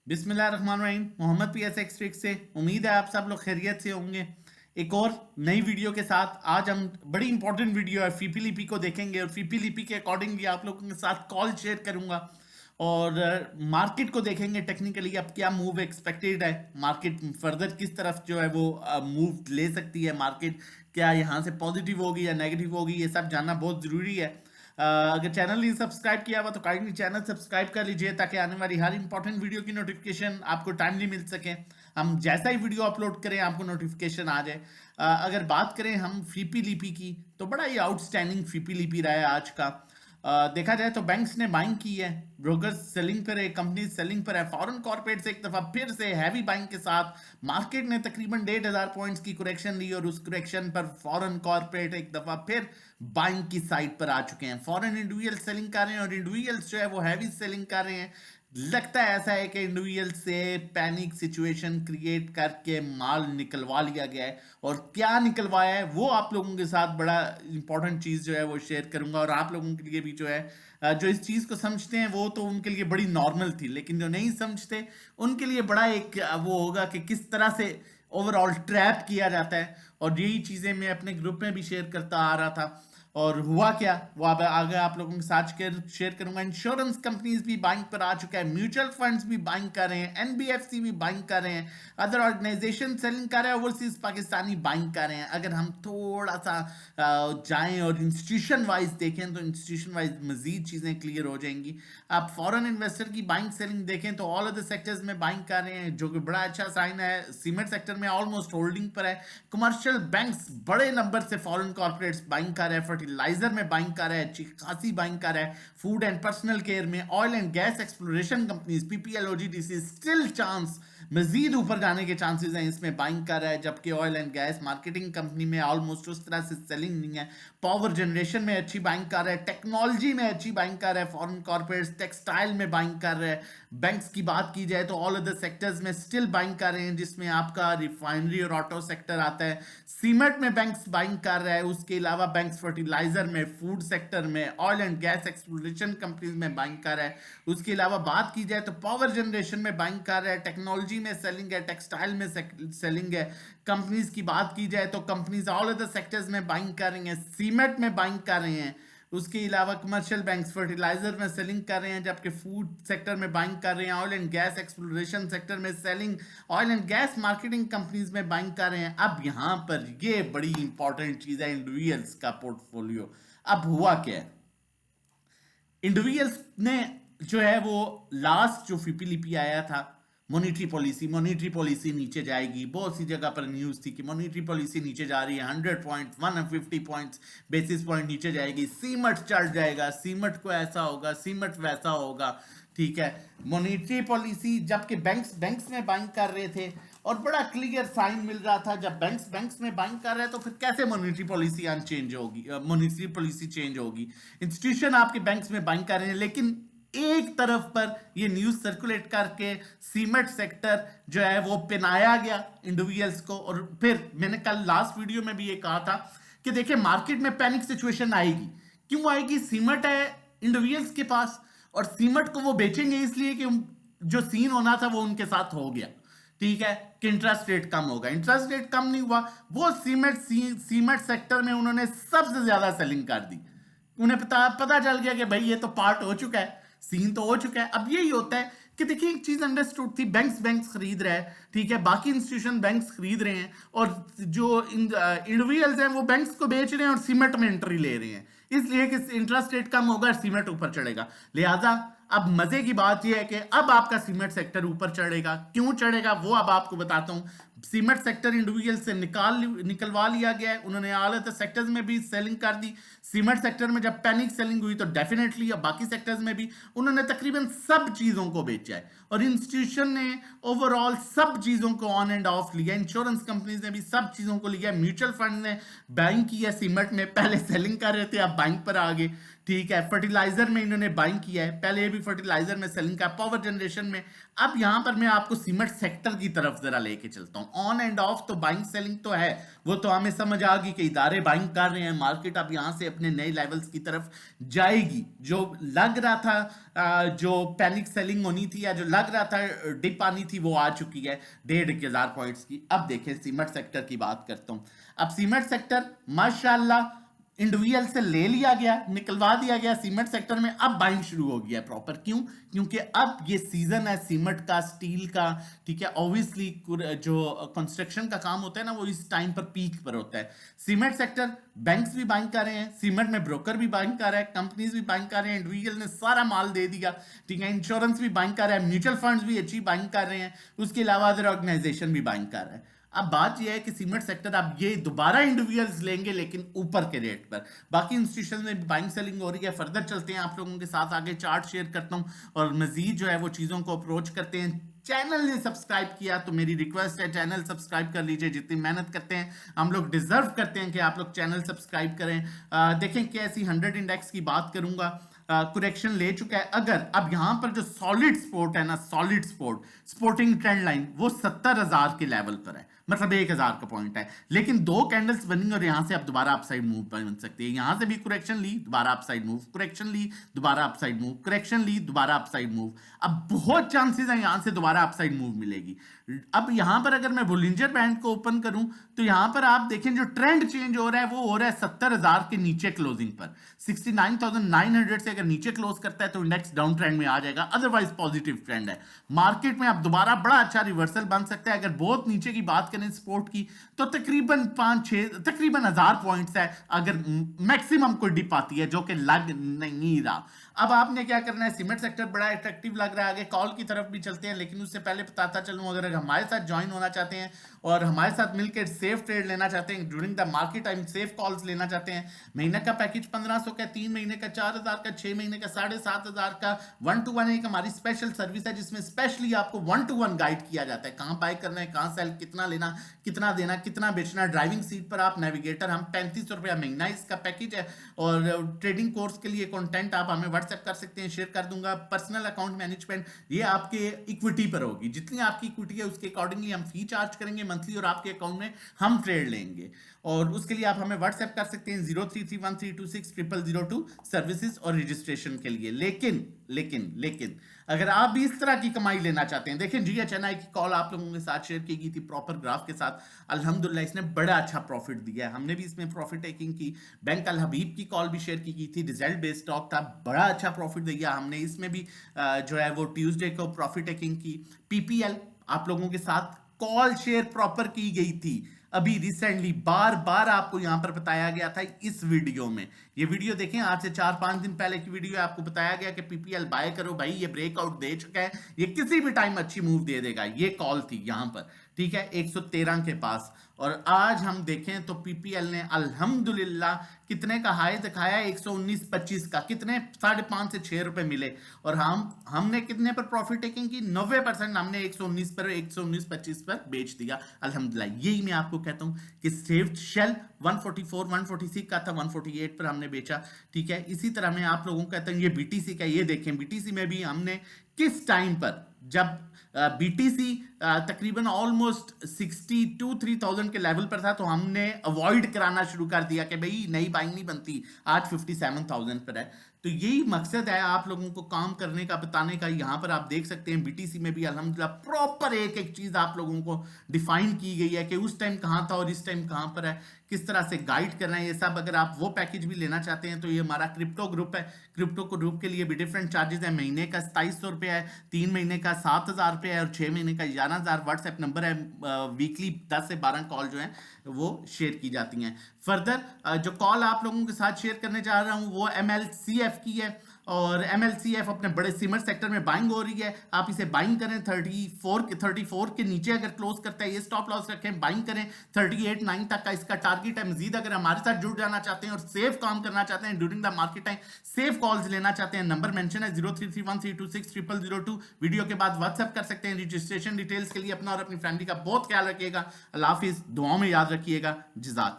बिस्मिल्लाहिर्रहमानिर्रहीम। मोहम्मद पीएस एक्सट्रिक से उम्मीद है आप सब लोग खैरियत से होंगे। एक और नई वीडियो के साथ आज हम बड़ी इंपॉर्टेंट वीडियो है फीपी लिपि को देखेंगे और फीपी लिपि के अकॉर्डिंगली आप लोगों के साथ कॉल शेयर करूंगा और मार्केट को देखेंगे टेक्निकली अब क्या मूव एक्सपेक्टेड है। मार्केट फर्दर किस तरफ जो है वो मूव ले सकती है। मार्केट क्या यहाँ से पॉजिटिव होगी या नेगेटिव होगी, ये सब जानना बहुत ज़रूरी है। अगर चैनल नहीं सब्सक्राइब किया हुआ तो काइंडली चैनल सब्सक्राइब कर लीजिए ताकि आने वाली हर इंपॉर्टेंट वीडियो की नोटिफिकेशन आपको टाइमली मिल सके। हम जैसा ही वीडियो अपलोड करें आपको नोटिफिकेशन आ जाए। अगर बात करें हम फीपी लिपि की तो बड़ा ही आउटस्टैंडिंग फीपी लिपि रहा है आज का। देखा जाए तो बैंक्स ने बाइंग की है, ब्रोकर्स सेलिंग पर है, कंपनी सेलिंग पर है, फॉरेन कॉर्पोरेट्स एक दफा फिर से हैवी बाइंग के साथ मार्केट ने तकरीबन 1,500 पॉइंट्स की करेक्शन ली और उस करेक्शन पर फॉरेन कॉर्पोरेट एक दफा फिर बाइंग की साइड पर आ चुके हैं। फॉरेन इंडिविजुअल सेलिंग कर रहे हैं और इंडिविजुअल्स जो है वो हैवी सेलिंग कर रहे हैं। लगता है ऐसा है कि इंडिविजुअल से पैनिक सिचुएशन क्रिएट करके माल निकलवा लिया गया है और क्या निकलवाया है वो आप लोगों के साथ बड़ा इंपॉर्टेंट चीज़ जो है वो शेयर करूंगा। और आप लोगों के लिए भी जो है जो इस चीज़ को समझते हैं वो तो उनके लिए बड़ी नॉर्मल थी, लेकिन जो नहीं समझते उनके लिए बड़ा एक वो होगा कि किस तरह से ओवरऑल ट्रैप किया जाता है। और यही चीज़ें मैं अपने ग्रुप में भी शेयर करता आ रहा था और हुआ क्या वो अब आगे आप लोगों के साथ शेयर करूंगा। इंश्योरेंस कंपनीज भी बाइंग पर आ चुका है, म्यूचुअल फंड्स भी बाइंग कर रहे हैं, एनबीएफसी भी बाइंग कर रहे हैं, अदर ऑर्गेनाइजेशन सेलिंग कर रहे हैं, ओवरसीज पाकिस्तानी बाइंग कर रहे हैं। अगर हम थोड़ा सा जाएं और इंस्टीट्यूशन वाइज देखें तो इंस्टीट्यूशन वाइज मजीद चीज़ें क्लियर हो जाएंगी। आप फॉरेन इन्वेस्टर की बाइंग सेलिंग देखें तो ऑल ऑफ द सेक्टर्स में बाइंग कर रहे हैं, जो कि बड़ा अच्छा साइन है। सीमेंट सेक्टर में ऑलमोस्ट होल्डिंग पर है, कमर्शियल बैंक्स बड़े नंबर से फॉरेन कॉर्पोरेट्स बाइंग कर रहे हैं, फर्टिलाइजर में बाइंग कर रहा है, अच्छी खासी बाइंग कर रहा है, फूड एंड पर्सनल केयर में, oil and gas exploration companies PPL OGDC still chance मजीद ऊपर जाने के चांसेस हैं, इसमें बाइंग कर रहा है। जबकि oil and gas marketing company में ऑलमोस्ट उस तरह से सेलिंग नहीं है। पावर जनरेशन में अच्छी बाइंग कर रहा है, टेक्नोलॉजी में अच्छी बाइंग कर रहा है, फॉरेन कॉर्पोरेट्स टेक्सटाइल में बाइंग कर रहे हैं। बैंक्स की बात की जाए तो ऑल अदर सेक्टर्स में स्टिल बाइंग कर रहे हैं, जिसमें आपका रिफाइनरी और ऑटो सेक्टर आता है। सीमेंट में बैंक्स बाइंग कर रहा है, उसके अलावा बैंक्स फर्टिलाइजर में, फूड सेक्टर में, oil and gas exploration companies में बाइंग कर रहा है। उसके अलावा बात की जाए तो पावर जनरेशन में बाइंग कर रहा है, टेक्नोलॉजी में सेलिंग है, टेक्सटाइल में सेलिंग है। कंपनीज की बात की जाए तो कंपनीज ऑल अदर सेक्टर्स में बाइंग कर रही हैं, सीमेंट में बाइंग कर रहे हैं। उसके अलावा कमर्शियल बैंक्स फर्टिलाइजर में सेलिंग कर रहे हैं, जबकि फूड सेक्टर में बाइंग कर रहे हैं, oil and gas exploration sector में selling, oil and gas marketing companies में बाइंग कर रहे हैं। अब यहां पर ये बड़ी इंपॉर्टेंट चीज है, इंडिविजुअल्स का पोर्टफोलियो। अब हुआ क्या है, इंडिविजुअल्स ने जो है वो लास्ट जो फीपीलीपी आया था मॉनिटरी पॉलिसी नीचे जाएगी। बहुत सी जगह पर न्यूज़ थी कि मॉनिटरी पॉलिसी नीचे जा रही है, 100 पॉइंट 150 पॉइंट्स बेसिस पॉइंट नीचे जाएगी, सीमेंट चढ़ जाएगा, सीमेंट को ऐसा होगा, सीमेंट वैसा होगा। ठीक है, मॉनिटरी पॉलिसी जबकि बैंक्स में बाइंग कर रहे थे और बड़ा क्लियर साइन मिल रहा था। जब बैंक्स में बाइंग कर रहे हैं तो फिर कैसे मॉनिटरी पॉलिसी अनचेंज होगी, मॉनिटरी पॉलिसी चेंज होगी। इंस्टीट्यूशन आपके बैंक्स में बाइंग कर रहे हैं, लेकिन एक तरफ पर ये न्यूज सर्कुलेट करके सीमेंट सेक्टर जो है वो पिनाया गया इंडिविजुअल्स को। और फिर मैंने कल लास्ट वीडियो में भी ये कहा था कि देखिए मार्केट में पैनिक सिचुएशन आएगी। क्यों आएगी? सीमेंट है इंडिविजुअल्स के पास और सीमेंट को वो बेचेंगे इसलिए कि जो सीन होना था वो उनके साथ हो गया। ठीक है, कि इंटरेस्ट रेट कम होगा, इंटरेस्ट रेट कम नहीं हुआ, वो सीमेंट सेक्टर में उन्होंने सबसे ज्यादा सेलिंग कर दी। उन्हें पता चल गया कि भाई ये तो पार्ट हो चुका है, सीन तो हो चुका है। अब यही होता है कि देखिए एक चीज अंडरस्टूड थी, बैंक्स खरीद रहे हैं, ठीक है, बाकी इंस्टीट्यूशन बैंक्स खरीद रहे हैं और जो इंडिविजुअल्स हैं वो बैंक्स को बेच रहे हैं और सीमेंट में एंट्री ले रहे हैं, इसलिए कि इंटरेस्ट रेट कम होगा और सीमेंट ऊपर चढ़ेगा। लिहाजा अब मजे की बात यह है कि अब आपका सीमेंट सेक्टर ऊपर चढ़ेगा। क्यों चढ़ेगा वो अब आपको बताता हूं। सीमेंट सेक्टर इंडिविजुअल से निकलवा लिया गया है, उन्होंने आल सेक्टर्स में भी सेलिंग कर दी। सीमेंट सेक्टर में जब पैनिक सेलिंग हुई तो डेफिनेटली अब बाकी सेक्टर्स में भी उन्होंने तकरीबन सब चीजों को बेचा है और इंस्टीट्यूशन ने ओवरऑल सब चीजों को ऑन एंड ऑफ लिया। इंश्योरेंस कंपनीज ने भी सब चीजों को लिया, म्यूचुअल फंड ने बाइंग की है सीमेंट में, पहले सेलिंग कर रहे थे अब बाइंग पर आ गए। ठीक है, फर्टिलाइजर में इन्होंने बाइंग किया है, पहले ये भी फर्टिलाइजर में सेलिंग का, पावर जनरेशन में। अब यहां पर मैं आपको सीमेंट सेक्टर की तरफ जरा लेके चलता हूं। ऑन एंड ऑफ तो बाइंग सेलिंग तो है, वो तो हमें समझ आ गई कि इदारे बाइंग कर रहे हैं, मार्केट अब यहां से अपने नए लेवल्स की तरफ जाएगी। जो लग रहा था जो पैनिक सेलिंग होनी थी या जो लग रहा था डिप आनी थी, वो आ चुकी है 1,500 पॉइंट्स की। अब देखें सीमेंट सेक्टर की बात करता हूं। अब सीमेंट सेक्टर माशाल्लाह इंडिविजुअल से ले लिया गया, निकलवा दिया गया सीमेंट सेक्टर में। अब बाइंग शुरू हो गया प्रॉपर। क्यों? क्योंकि अब ये सीजन है सीमेंट का, स्टील का, ठीक है। ऑब्वियसली जो कंस्ट्रक्शन का काम होता है ना, वो इस टाइम पर पीक पर होता है। सीमेंट सेक्टर बैंक्स भी बाइंग कर रहे हैं, सीमेंट में ब्रोकर भी बाइंग कर रहा है, कंपनीज भी बाइंग कर रहे हैं, इंडिविजुअल ने सारा माल दे दिया, ठीक है। इंश्योरेंस भी बाइंग कर रहा है, म्यूचुअल फंड्स भी अच्छी बाइंग कर रहे हैं, उसके अलावा अदर ऑर्गेनाइजेशन भी बाइंग कर रहा है। अब बात यह है कि सीमेंट सेक्टर अब ये दोबारा इंडिविजुअल्स लेंगे, लेकिन ऊपर के रेट पर। बाकी इंस्टीट्यूशन में बाइंग सेलिंग हो रही है। फर्दर चलते हैं, आप लोगों के साथ आगे चार्ट शेयर करता हूं और मजीद जो है वो चीज़ों को अप्रोच करते हैं। चैनल ने सब्सक्राइब किया तो मेरी रिक्वेस्ट है चैनल सब्सक्राइब कर लीजिए। जितनी मेहनत करते हैं हम लोग डिजर्व करते हैं कि आप लोग चैनल सब्सक्राइब करें। देखें कैसी 100 इंडेक्स की बात करूंगा, करेक्शन ले चुका है। अगर अब यहां पर जो सॉलिड सपोर्ट है ना, solid support sporting trend line, वो 70,000 के लेवल पर है, मतलब 1,000 का पॉइंट है। लेकिन 2 कैंडल्स बनी और यहां से अब दोबारा अपसाइड मूव बन सकती है। यहां से भी करेक्शन ली, दोबारा अपसाइड मूव, करेक्शन ली, दोबारा अपसाइड मूव, करेक्शन ली, दोबारा अपसाइड मूव। अब बहुत चांसेस है यहां से दोबारा अपसाइड मूव मिलेगी। अब यहां पर अगर मैं बोलिंजर बैंड को ओपन करूं तो यहां पर आप देखें जो ट्रेंड चेंज हो रहा है वो हो रहा है 70,000 के नीचे क्लोजिंग पर। 69,900 से अगर नीचे क्लोज करता है तो इंडेक्स डाउन ट्रेंड में आ जाएगा, अदरवाइज पॉजिटिव ट्रेंड है। मार्केट में अब दोबारा बड़ा अच्छा रिवर्सल बन सकता है। अगर बहुत नीचे की बात करें सपोर्ट की तो तकरीबन 5-6 तकरीबन 1,000 पॉइंट्स है, अगर मैक्सिमम कोई डिप आती है, जो कि लग नहीं रहा। अब आपने क्या करना है, सीमेंट सेक्टर बड़ा अट्रैक्टिव लग रहा है, आगे कॉल की तरफ भी चलते हैं। लेकिन उससे पहले बताता चलूं, अगर हमारे साथ ज्वाइन होना चाहते हैं और हमारे साथ मिलकर सेफ ट्रेड लेना चाहते हैं during the market time, safe calls लेना चाहते हैं, महीने का पैकेज 1500 का, 3 महीने का 4,000 का, 6 महीने का 7,500 का, 1-to-1 एक हमारी स्पेशल सर्विस है जिसमें स्पेशली आपको 1-to-1 गाइड किया जाता है। कहां बाय करना है, कहां सेल, कितना लेना, कितना देना, कितना बेचना। ड्राइविंग सीट पर आप नेविगेटर, हम 3500 रुपया महीना इसका पैकेज है। और ट्रेडिंग कोर्स के लिए कंटेंट आप हमें व्हाट्सएप कर सकते हैं, शेयर कर दूंगा। पर्सनल अकाउंट मैनेजमेंट, ये आपके इक्विटी पर होगी, जितनी आपकी इक्विटी है उसके अकॉर्डिंगली हम फी चार्ज करेंगे मंथली और आपके अकाउंट में हम ट्रेड लेंगे। और उसके लिए आप हमें व्हाट्सएप कर सकते हैं 0331326002 सर्विसेज और रजिस्ट्रेशन के लिए। लेकिन अगर आप भी इस तरह की कमाई लेना चाहते हैं, देखें GHNI की कॉल आप लोगों के साथ शेयर की गई थी प्रॉपर ग्राफ के साथ, अल्हम्दुलिल्लाह इसने बड़ा अच्छा प्रॉफिट दिया है। हमने भी इसमें प्रॉफिट टेकिंग की। बैंक अल हबीब की कॉल भी शेयर की गई थी, रिजल्ट बेस्ड स्टॉक था, बड़ा अच्छा प्रॉफिट दिया हमने इसमें भी। जो है वो ट्यूसडे को प्रॉफिट टेकिंग की। PPL आप लोगों के साथ कॉल शेयर प्रॉपर की गई थी अभी रिसेंटली, बार बार आपको यहां पर बताया गया था इस वीडियो में। ये वीडियो देखें, आज से 4-5 दिन पहले की वीडियो है, आपको बताया गया कि PPL बाय करो भाई, ये ब्रेकआउट दे चुका है, ये किसी भी टाइम अच्छी मूव दे देगा। ये कॉल थी यहां पर, ठीक है, 113 के पास। और आज हम देखें तो PPL ने अल्हम्दुलिल्लाह कितने का हाई दिखाया, 119.25 का, कितने 5.5 से 6 रुपए मिले। और हमने कितने पर प्रॉफिट टेकिंग की, 90% हमने 119 पर, 119.25 पर बेच दिया अल्हम्दुलिल्लाह। यही मैं आपको कहता हूं कि सेफ्ड शेल 144 146 का था, 148 पर हमने बेचा, ठीक है। इसी तरह मैं आप लोगों को कहता हूं ये BTC का, ये देखें BTC में भी हमने किस टाइम पर, जब BTC तकरीबन ऑलमोस्ट 62-3,000 के लेवल पर था, तो हमने अवॉइड कराना शुरू कर दिया कि भाई नई बाइंग नहीं बनती, आज 57,000 पर है। तो यही मकसद है आप लोगों को काम करने का, बताने का। यहां पर आप देख सकते हैं BTC में भी अल्हम्दुलिल्लाह प्रॉपर एक एक चीज आप लोगों को डिफाइन की गई है कि उस टाइम कहां था और इस टाइम कहां पर है, किस तरह से गाइड करना है, ये सब। अगर आप वो पैकेज भी लेना चाहते हैं तो ये हमारा क्रिप्टो ग्रुप है। क्रिप्टो ग्रुप के लिए भी डिफरेंट चार्जेस है। महीने का 2,700 रुपया है, 3 महीने का 7,000 रुपया है और 6 महीने का 11,000। व्हाट्सएप नंबर है, वीकली 10 से 12 कॉल जो है वो शेयर की जाती हैं। फर्दर जो कॉल आप लोगों के साथ शेयर करने जा रहा हूं वो MLCF की है। और MLCF अपने बड़े सीमेंट सेक्टर में बाइंग हो रही है, आप इसे बाइंग करें 34 के नीचे अगर क्लोज करता है, ये स्टॉप लॉस रखें, बाइंग करें 38.9 तक का इसका टारगेट है। मजीद अगर हमारे साथ जुड़ जाना चाहते हैं और सेफ काम करना चाहते हैं during the market time, safe calls लेना चाहते हैं, नंबर मेंशन है 0331326002। वीडियो के बाद व्हाट्सएप कर सकते हैं। रजिस्ट्रेशन डिटेल्स के लिए अपना और अपनी फैमिली का बहुत ख्याल रखिएगा। अल्लाह हाफिज, दुआओं में याद रखिएगा। जिजाक।